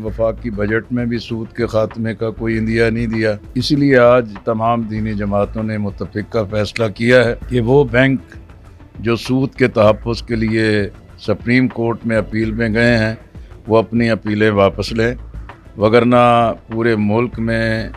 वफाकी बजट में भी सूद के खात्मे का कोई इंदिया नहीं दिया। इसीलिए आज तमाम दीनी जमातों ने मुत्तफ़िक़ा फ़ैसला किया है कि वो बैंक जो सूद के तहफ़्फ़ुज़ के लिए सुप्रीम कोर्ट में अपील में गए हैं वो अपनी अपीलें वापस लें, वगरना पूरे मुल्क में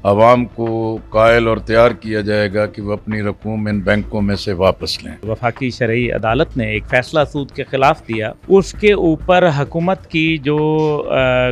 आवाम को कायल और तैयार किया जाएगा कि वह अपनी रकूम इन बैंकों में से वापस लें। वफाकी शरई अदालत ने एक फ़ैसला सूद के ख़िलाफ़ दिया, उसके ऊपर हुकूमत की जो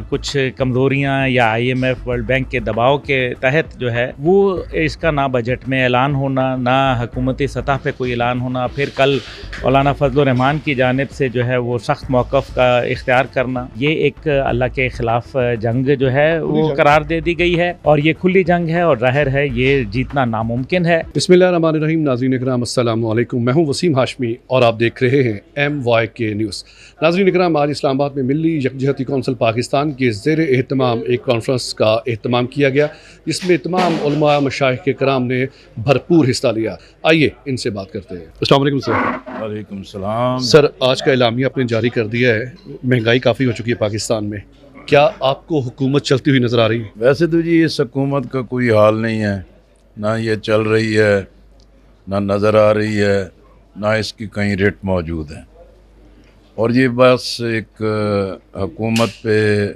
कुछ कमज़ोरियाँ या IMF वर्ल्ड बैंक के दबाव के तहत जो है वो इसका ना बजट में ऐलान होना, ना हुकूमती सतह पे कोई ऐलान होना, फिर कल मौलाना फजल रहमान की जानिब से जो है वो सख्त मौक़िफ़ का इख्तियार करना, ये एक अल्लाह के ख़िलाफ़ जंग जो है वो करार दे दी गई है और ये खुली जंग है और ज़ाहिर है ये जीतना नामुमकिन है। बिस्मिल्लाहिर्रहमानिर्रहीम। नाज़रीन इकराम अस्सलाम वालेकुम, मैं हूं वसीम हाशमी और आप देख रहे हैं MYK न्यूज़। नाज़रीन इकराम, आज इस्लामाबाद में मिल्ली यकजहती कौंसिल पाकिस्तान के ज़ेर एहतमाम एक कॉन्फ्रेंस का एहतमाम किया गया, जिसमें तमाम उलमा मशाइख कराम ने भरपूर हिस्सा लिया। आइए इनसे बात करते हैं। अस्सलाम वालेकुम सर। वालेकुम सलाम। सर, आज का एलामिया आपने जारी कर दिया है, महंगाई काफ़ी हो चुकी है पाकिस्तान में, क्या आपको हुकूमत चलती हुई नज़र आ रही है? वैसे तो जी इस हुकूमत का कोई हाल नहीं है, ना ये चल रही है, ना नज़र आ रही है, ना इसकी कहीं रेट मौजूद है। और ये बस एक हुकूमत पे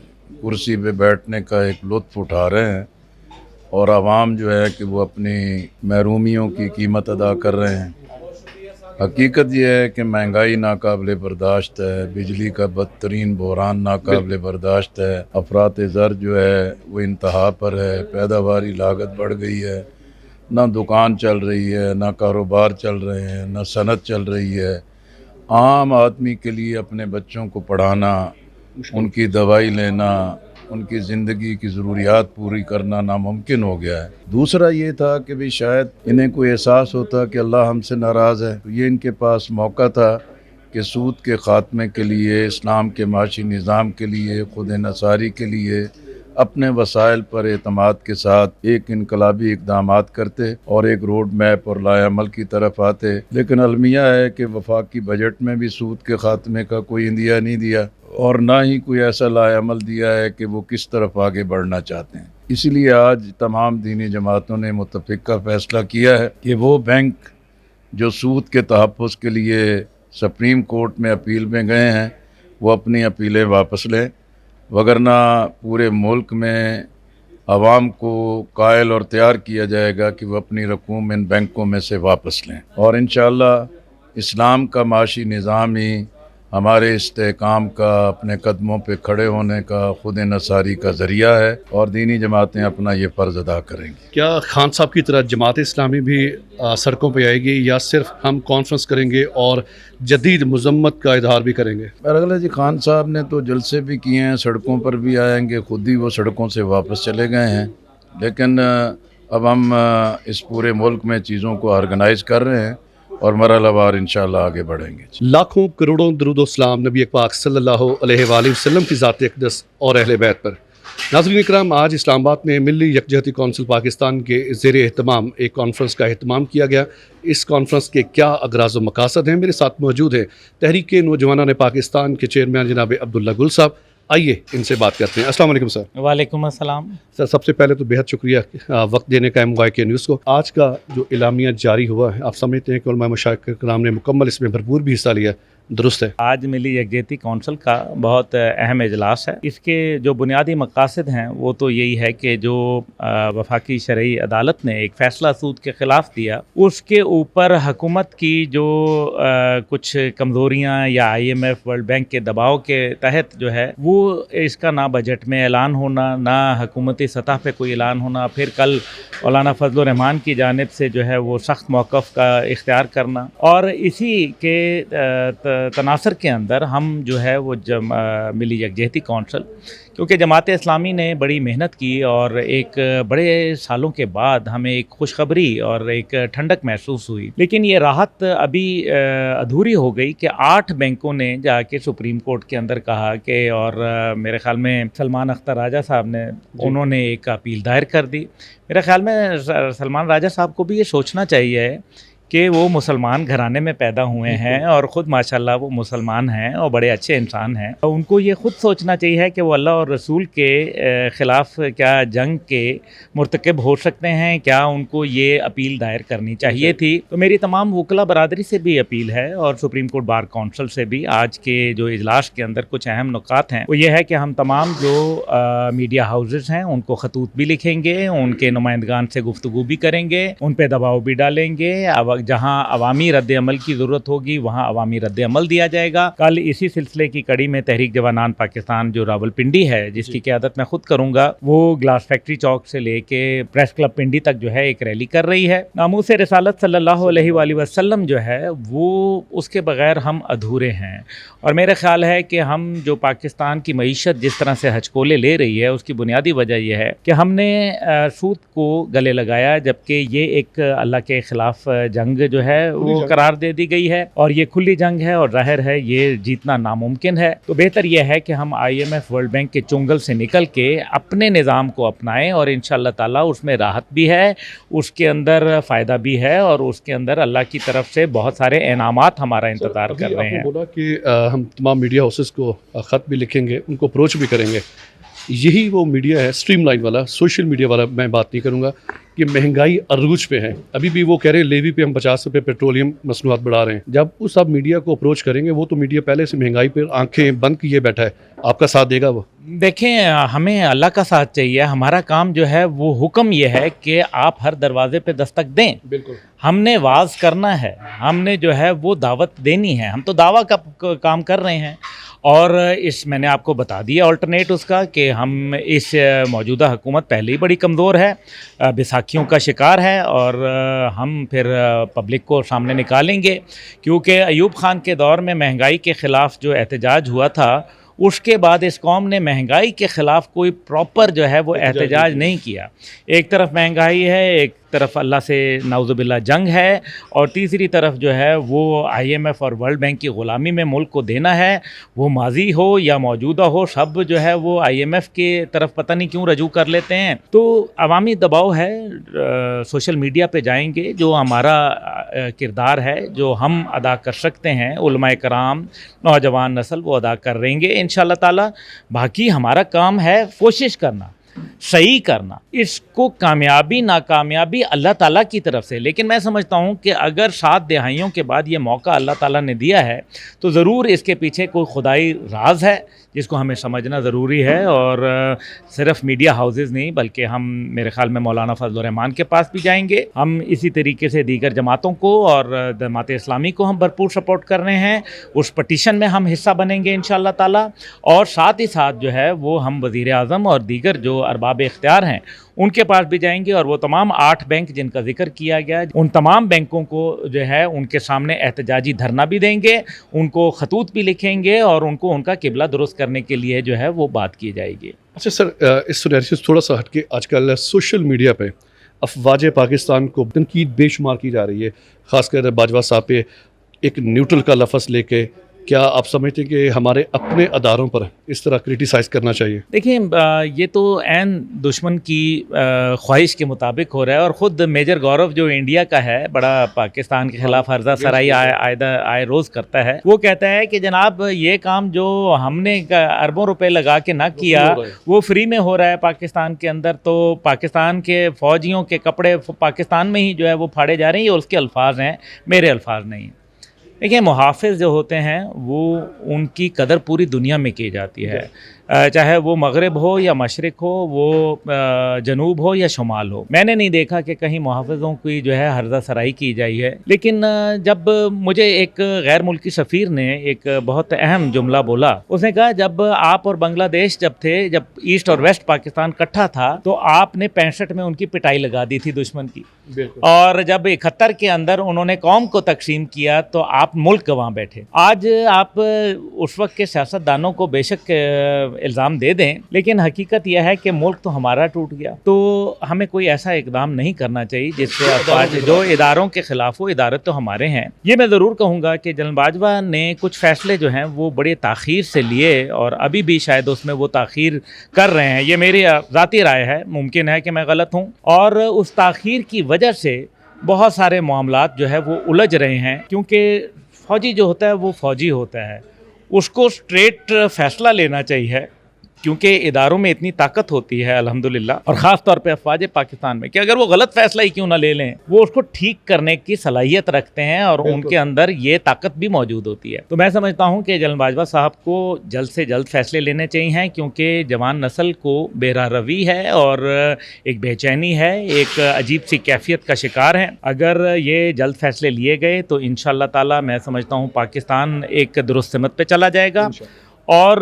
कुर्सी पे बैठने का एक लुत्फ़ उठा रहे हैं और आवाम जो है कि वो अपनी महरूमियों की कीमत अदा कर रहे हैं। हकीकत यह है कि महंगाई नाकाबिले बर्दाश्त है, बिजली का बदतरीन बहरान नाकाबिले बर्दाश्त है, अफरात ज़र जो है वो इंतहा पर है, पैदावारी लागत बढ़ गई है, ना दुकान चल रही है, ना कारोबार चल रहे हैं, ना सनत चल रही है। आम आदमी के लिए अपने बच्चों को पढ़ाना, उनकी दवाई लेना, उनकी ज़िंदगी की ज़रूरियात पूरी करना नामुमकिन हो गया है। दूसरा ये था कि भी शायद इन्हें कोई एहसास होता कि अल्लाह हमसे नाराज़ है, तो ये इनके पास मौका था कि सूद के ख़ात्मे के लिए, इस्लाम के माशी निज़ाम के लिए, खुद नसारी के लिए अपने वसाइल पर एतमाद के साथ एक इनकलाबी इक़दामात करते और एक रोड मैप और लाएअमल की तरफ आते। लेकिन अलमिया है कि वफाकी बजट में भी सूद के ख़ात्मे का कोई इंदिया नहीं दिया और ना ही कोई ऐसा लाएअमल दिया है कि वो किस तरफ आगे बढ़ना चाहते हैं। इसीलिए आज तमाम दीनी जमातों ने मुत्तफ़िक़ा फ़ैसला किया है कि वो बैंक जो सूद के तहफ़्फ़ुज़ के लिए सुप्रीम कोर्ट में अपील में गए हैं वो अपनी अपीलें वापस लें, वगरना पूरे मुल्क में आवाम को कायल और तैयार किया जाएगा कि वह अपनी रकूम इन बैंकों में से वापस लें। और इंशाअल्लाह इस्लाम का माशी निज़ाम ही हमारे इस्तेहकाम का, अपने कदमों पे खड़े होने का, खुद नसारी का ज़रिया है और दीनी जमातें अपना ये फ़र्ज़ अदा करेंगी। क्या खान साहब की तरह जमात इस्लामी भी सड़कों पे आएगी या सिर्फ हम कॉन्फ्रेंस करेंगे और जदीद मज़म्मत का इजहार भी करेंगे? बरगला जी, खान साहब ने तो जलसे भी किए हैं, सड़कों पर भी आएंगे, खुद ही वो सड़कों से वापस चले गए हैं। लेकिन अब हम इस पूरे मुल्क में चीज़ों को ऑर्गेनाइज़ कर रहे हैं और मरहलावार इंशाअल्लाह आगे बढ़ेंगे। लाखों करोड़ों दरूद सलाम नबी पाक सल्लल्लाहु अलैहि वसल्लम की ज़ात अक़दस और अहले बैत पर। नाज़रीन इकराम, आज इस्लामाबाद में मिल्ली यकजहती कौंसिल पाकिस्तान के ज़ेर एहतमाम एक कॉन्फ्रेंस का एहतमाम किया गया। इस कॉन्फ्रेंस के क्या अगराज़ व मकासद हैं, मेरे साथ मौजूद हैं तहरीक नौजवानान पाकिस्तान के चेयरमैन जनाब अब्दुल्ला गुल साहब। आइए इनसे बात करते हैं। अस्सलाम वालेकुम सर। वालेकुम अस्सलाम। सर, सबसे पहले तो बेहद शुक्रिया वक्त देने का MYK न्यूज़ को। आज का जो इलामिया जारी हुआ है, आप समझते हैं कि उलमा मशाइख कराम ने मुकम्मल इसमें भरपूर भी हिस्सा लिया, दुरुस्त है? आज मिली यकजहती कौंसिल का बहुत अहम इजलास है। इसके जो बुनियादी मकासद हैं वो तो यही है कि जो वफाकी शरई अदालत ने एक फ़ैसला सूद के ख़िलाफ़ दिया, उसके ऊपर हुकूमत की जो कुछ कमज़ोरियाँ या IMF वर्ल्ड बैंक के दबाव के तहत जो है वो इसका ना बजट में ऐलान होना, ना हुकूमती सतह पे कोई ऐलान होना, फिर कल मौलाना फजल रहमान की जानिब से जो है वो सख्त मौक़िफ़ का इख्तियार करना। और इसी के तनासर के अंदर हम जो है वो मिली यकजहती कौंसिल, क्योंकि जमात इस्लामी ने बड़ी मेहनत की और एक बड़े सालों के बाद हमें एक खुशखबरी और एक ठंडक महसूस हुई, लेकिन ये राहत अभी अधूरी हो गई कि 8 बैंकों ने जाके सुप्रीम कोर्ट के अंदर कहा कि, और मेरे ख़्याल में सलमान अख्तर राजा साहब ने उन्होंने एक अपील दायर कर दी। मेरे ख़्याल में सलमान राजा साहब को भी ये सोचना चाहिए कि वो मुसलमान घराने में पैदा हुए हैं और ख़ुद माशाल्लाह वो मुसलमान हैं और बड़े अच्छे इंसान हैं। तो उनको ये ख़ुद सोचना चाहिए कि वो अल्लाह और रसूल के ख़िलाफ़ क्या जंग के मुर्तकब हो सकते हैं, क्या उनको ये अपील दायर करनी चाहिए थी। तो मेरी तमाम वकला बरादरी से भी अपील है और सुप्रीम कोर्ट बार काउंसिल से भी, आज के जो इजलास के अंदर कुछ अहम नुकात हैं वो ये है कि हम तमाम जो मीडिया हाउसेस हैं उनको खतूत भी लिखेंगे, उनके नुमाइंदगान से गुफ्तगू भी करेंगे, उन पे दबाव भी डालेंगे। अब जहाँ अवामी रद्द अमल की ज़रूरत होगी वहाँ अवामी रद्द अमल दिया जाएगा। कल इसी सिलसिले की कड़ी में तहरीक जवानान पाकिस्तान जो रावलपिंडी है, जिसकी क़यादत मैं खुद करूँगा, वो ग्लास फैक्ट्री चौक से लेके प्रेस क्लब पिंडी तक जो है एक रैली कर रही है। नामूस रिसालत सल्लल्लाहु अलैहि वसल्लम जो है वो उसके बग़ैर हम अधूरे हैं। और मेरा ख़्याल है कि हम जो पाकिस्तान की मईशत जिस तरह से हचकोले ले रही है उसकी बुनियादी वजह यह है कि हमने सूद को गले लगाया, जबकि ये एक अल्लाह के ख़िलाफ़ जंग जो है वो करार दे दी गई है और ये खुली जंग है और ज़ाहिर है ये जीतना नामुमकिन है। तो बेहतर यह है कि हम IMF वर्ल्ड बैंक के चुंगल से निकल के अपने निज़ाम को अपनाएं और इंशाअल्लाह ताला उसमें राहत भी है, उसके अंदर फ़ायदा भी है और उसके अंदर अल्लाह की तरफ से बहुत सारे इनामात हमारा इंतज़ार कर रहे हैं। बोला कि हम तमाम मीडिया हाउसेस को ख़त भी लिखेंगे, उनको अप्रोच भी करेंगे। यही वो मीडिया है स्ट्रीमलाइन वाला, सोशल मीडिया वाला मैं बात नहीं करूँगा कि महंगाई अरूज पे है। अभी भी वो कह रहे हैं लेवी पे हम 50 रुपये पेट्रोलियम मसनूआत बढ़ा रहे हैं। जब उस आप मीडिया को अप्रोच करेंगे, वो तो मीडिया पहले से महंगाई पर आंखें बंद किए बैठा है, आपका साथ देगा वो? देखें, हमें अल्लाह का साथ चाहिए। हमारा काम जो है वो हुक्म ये है कि आप हर दरवाजे पे दस्तक दें। बिल्कुल, हमने वाज करना है, हमने जो है वो दावत देनी है। हम तो दावा का काम कर रहे हैं और इस मैंने आपको बता दिया अल्टरनेट उसका कि हम इस मौजूदा हुकूमत पहले ही बड़ी कमज़ोर है, बैसाखियों का शिकार है और हम फिर पब्लिक को सामने निकालेंगे। क्योंकि अयूब ख़ान के दौर में महंगाई के ख़िलाफ़ जो एहतजाज हुआ था, उसके बाद इस कौम ने महंगाई के ख़िलाफ़ कोई प्रॉपर जो है वो एहतजाज नहीं किया। एक तरफ महंगाई है, एक तरफ अल्लाह से नाउज़ुबिल्लाह जंग है और तीसरी तरफ जो है वो IMF और वर्ल्ड बैंक की ग़ुलामी में मुल्क को देना है। वो माजी हो या मौजूदा हो, सब जो है वो IMF के तरफ पता नहीं क्यों रजू कर लेते हैं। तो अवामी दबाव है, सोशल मीडिया पे जाएंगे, जो हमारा किरदार है जो हम अदा कर सकते हैं, उलमाए कराम, नौजवान नस्ल वो अदा कर रहेंगे इंशाअल्लाह ताला। बाकी हमारा काम है कोशिश करना, सही करना, इसको कामयाबी नाकामयाबी अल्लाह ताला की तरफ से। लेकिन मैं समझता हूँ कि अगर 7 दहाइयों के बाद ये मौका अल्लाह ताला ने दिया है तो ज़रूर इसके पीछे कोई खुदाई राज है जिसको हमें समझना ज़रूरी है। और सिर्फ मीडिया हाउसेस नहीं, बल्कि हम मेरे ख़्याल में मौलाना फजल रहमान के पास भी जाएंगे। हम इसी तरीके से दीगर जमातों को और जमात इस्लामी को हम भरपूर सपोर्ट कर रहे हैं। उस पटिशन में हम हिस्सा बनेंगे इंशाअल्लाह ताला और साथ ही साथ जो है वो हम वज़ीर आज़म और दीगर जो अरबाब इख्तियार हैं उनके पास भी जाएंगे और वो तमाम 8 बैंक जिनका जिक्र किया गया, उन तमाम बैंकों को जो है उनके सामने एहतजाजी धरना भी देंगे, उनको खतूत भी लिखेंगे और उनको उनका किबला दुरुस्त करने के लिए जो है वो बात की जाएगी। अच्छा सर, इस सिनेरियो से थोड़ा सा हटके आजकल सोशल मीडिया पे अफवाज पाकिस्तान को तनकीद बेशुमार की जा रही है, ख़ासकर बाजवा साहब पे एक न्यूट्रल का लफ्ज़ लेके। क्या आप समझते हैं कि हमारे अपने अदारों पर इस तरह क्रिटिसाइज़ करना चाहिए? देखिए, ये तो ऐन दुश्मन की ख्वाहिश के मुताबिक हो रहा है और ख़ुद मेजर गौरव जो इंडिया का है, बड़ा पाकिस्तान के ख़िलाफ़ हर्जा सराई आए रोज़ करता है, वो कहता है कि जनाब ये काम जो हमने अरबों रुपए लगा के ना किया वो फ्री में हो रहा है पाकिस्तान के अंदर। तो पाकिस्तान के फ़ौजियों के कपड़े पाकिस्तान में ही जो है वो फाड़े जा रहे हैं और उसके अल्फाज हैं, मेरे अल्फाज नहीं। देखिए, मुहाफ़िज़ जो होते हैं वो उनकी कदर पूरी दुनिया में की जाती है, चाहे वो मगरिब हो या मशरिक़ हो, वो जनूब हो या शुमाल हो। मैंने नहीं देखा कि कहीं मुहाफ़िज़ों की जो है हर्जा सराई की जाई है। लेकिन जब मुझे एक गैर मुल्की सफ़ीर ने एक बहुत अहम जुमला बोला, उसने कहा जब आप और बांग्लादेश जब ईस्ट और वेस्ट पाकिस्तान इकट्ठा था तो आपने 65 में उनकी पिटाई लगा दी थी दुश्मन की, और जब 71 के अंदर उन्होंने कौम को तकसीम किया तो आप मुल्क गंवा बैठे। आज आप उस वक्त के सियासतदानों को बेशक इल्ज़ाम दे दें, लेकिन हकीकत यह है कि मुल्क तो हमारा टूट गया। तो हमें कोई ऐसा इकदाम नहीं करना चाहिए जिससे अफवाज जो इदारों के ख़िलाफ़ हो, इदारे तो हमारे हैं। ये मैं ज़रूर कहूँगा कि जनरल बाजवा ने कुछ फ़ैसले जो हैं वो बड़े ताख़ीर से लिए और अभी भी शायद उसमें वो ताख़ीर कर रहे हैं। ये मेरी ज़ाती राय है, मुमकिन है कि मैं गलत हूँ, और उस ताख़ीर की वजह से बहुत सारे मामलात जो है वो उलझ रहे हैं, क्योंकि फ़ौजी जो होता है वो फ़ौजी होता है, उसको स्ट्रेट फ़ैसला लेना चाहिए, क्योंकि इदारों में इतनी ताकत होती है अल्हम्दुलिल्लाह, और ख़ास तौर पे अफवाज पाकिस्तान में, कि अगर वो गलत फ़ैसला ही क्यों ना ले लें, वो उसको ठीक करने की सलाहियत रखते हैं और उनके अंदर ये ताकत भी मौजूद होती है। तो मैं समझता हूँ कि जनरल बाजवा साहब को जल्द से जल्द फैसले लेने चाहिए, क्योंकि जवान नस्ल को बेरहरवी है और एक बेचैनी है, एक अजीब सी कैफियत का शिकार है। अगर ये जल्द फैसले लिए गए तो इंशाअल्लाह ताला मैं समझता हूँ पाकिस्तान एक दुरुस्त सिमत पे चला जाएगा। और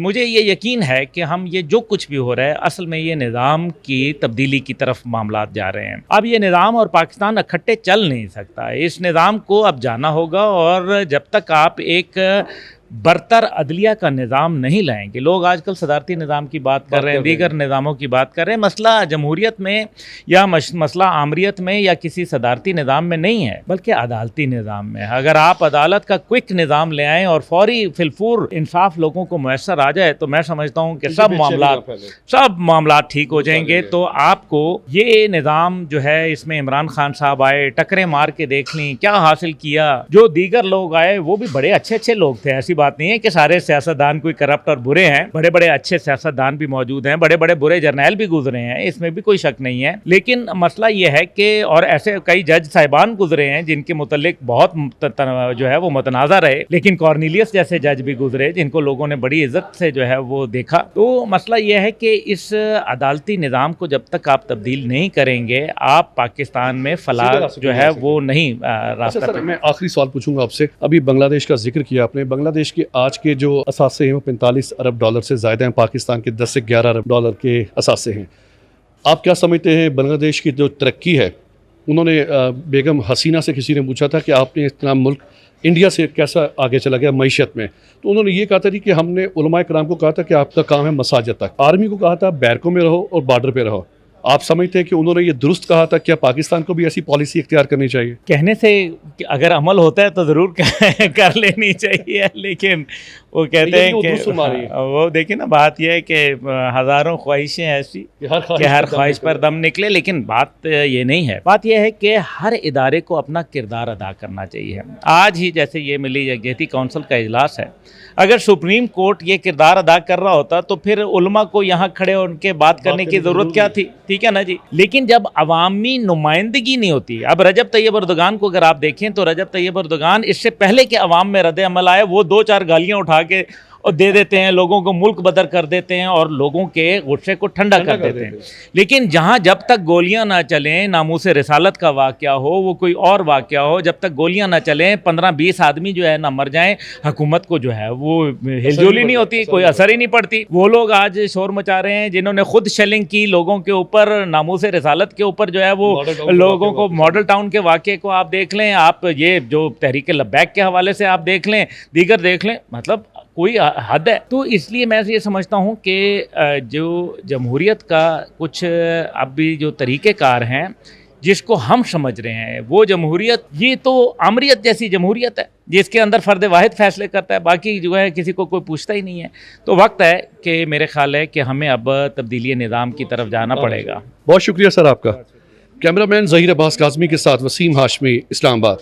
मुझे ये यकीन है कि हम ये जो कुछ भी हो रहा है, असल में ये निज़ाम की तब्दीली की तरफ मामलात जा रहे हैं। अब ये निज़ाम और पाकिस्तान इकट्ठे चल नहीं सकता, इस निज़ाम को अब जाना होगा। और जब तक आप एक बरतर अदलिया का निज़ाम नहीं लाएंगे, लोग आजकल सदारती निज़ाम की बात कर रहे हैं, दीगर निज़ामों की बात कर रहे हैं, मसला जमहूरियत में या मसला आमरीत में या किसी सदारती निज़ाम में नहीं है, बल्कि अदालती निज़ाम में। अगर आप अदालत का क्विक निज़ाम ले आएँ और फौरी फिलफूर इंसाफ लोगों को मैसर आ जाए, तो मैं समझता हूँ कि सब मामला ठीक हो जाएंगे। तो आपको ये निज़ाम जो है, इसमें इमरान खान साहब आए, टकरे मार के देख ली क्या हासिल किया, जो दीगर लोग आए वो भी बड़े अच्छे अच्छे लोग थे, ऐसी बात नहीं है कि सारे सियासतदान कोई करप्ट और बुरे हैं, बड़े बड़े अच्छे सियासतदान भी मौजूद हैं, बड़े बड़े बुरे जर्नैल भी गुजरे हैं, इसमें भी कोई शक नहीं है। लेकिन मसला ये है कि और ऐसे कई जज साहिबान गुजरे हैं जिनके मुतल्लिक बहुत जो है वो मुतनाज़ा रहे, लेकिन कॉर्नेलियस जैसे जज भी गुजरे जिनको लोगों ने बड़ी इज्जत से जो है वो देखा। तो मसला ये है कि इस अदालती निज़ाम को जब तक आप तब्दील नहीं करेंगे, आप पाकिस्तान में फलाह जो है वो नहीं रास्ता। मैं आखिरी सवाल पूछूंगा आपसे, अभी बांग्लादेश का जिक्र किया आपने, बांग्लादेश के आज के जो असासे हैं वो 45 अरब डॉलर से ज़्यादा हैं, पाकिस्तान के 10 से 11 अरब डॉलर के असासे हैं। आप क्या समझते हैं बांग्लादेश की जो तरक्की है, उन्होंने बेगम हसीना से किसी ने पूछा था कि आपने इतना मुल्क इंडिया से कैसा आगे चला गया मईशत में, तो उन्होंने ये कहा था कि हमने उलमाए कराम को कहा था कि आपका काम है मसाजिद तक, आर्मी को कहा था बैरकों में रहो और बॉर्डर पे रहो। आप समझते हैं कि उन्होंने ये दुरुस्त कहा था, क्या पाकिस्तान को भी ऐसी पॉलिसी इख्तियार करनी चाहिए? कहने से अगर अमल होता है तो ज़रूर कर लेनी चाहिए, लेकिन वो कहते हैं कि वो देखिए ना, बात यह है कि हज़ारों ख्वाहिशें ऐसी कि हर ख्वाहिश पर दम निकले, लेकिन बात ये नहीं है। बात यह है कि हर इदारे को अपना किरदार अदा करना चाहिए। आज ही जैसे ये मिली यकजहती कौंसिल का इजलास है, अगर सुप्रीम कोर्ट ये किरदार अदा कर रहा होता तो फिर उलमा को यहाँ खड़े उनके बात करने की ज़रूरत क्या थी? ठीक है ना जी। लेकिन जब अवामी नुमाइंदगी नहीं होती, अब रजब तैयब एर्दोगान को अगर आप देखें तो रजब तैयब एर्दोगान इससे पहले कि अवाम में रद्द अमल आए, वो 2-4 गालियाँ उठा के और दे देते हैं, लोगों को मुल्क बदर कर देते हैं और लोगों के गुस्से को ठंडा कर देते हैं। लेकिन जहां जब तक गोलियां ना चलें, नामूस रिसालत का वाक़या हो, वो कोई और वाक़या हो, जब तक गोलियां ना चलें, 15-20 आदमी जो है ना मर जाएं, हुकूमत को जो है वो हिलजुल ही नहीं होती, कोई असर ही नहीं पड़ती। वो लोग आज शोर मचा रहे हैं जिन्होंने खुद शेलिंग की लोगों के ऊपर, नामूस रिसालत के ऊपर जो है वो लोगों को, मॉडल टाउन के वाक़े को आप देख लें, आप ये जो तहरीक लब्बैक के हवाले से आप देख लें, दीगर देख लें, मतलब कोई हद है। तो इसलिए मैं ये समझता हूँ कि जो जमहूरियत का कुछ अब भी जो तरीक़ेकार हैं जिसको हम समझ रहे हैं, वो जमहूरियत, ये तो आमरीत जैसी जमहूरियत है जिसके अंदर फ़र्द वाहिद फ़ैसले करता है, बाकी जो है किसी को कोई पूछता ही नहीं है। तो वक्त है कि मेरे ख्याल है कि हमें अब तब्दीली निज़ाम की तरफ जाना पड़ेगा। बहुत शुक्रिया सर आपका। कैमरामैन ज़हीर अब्बास काज़मी के साथ वसीम हाशमी, इस्लामाबाद।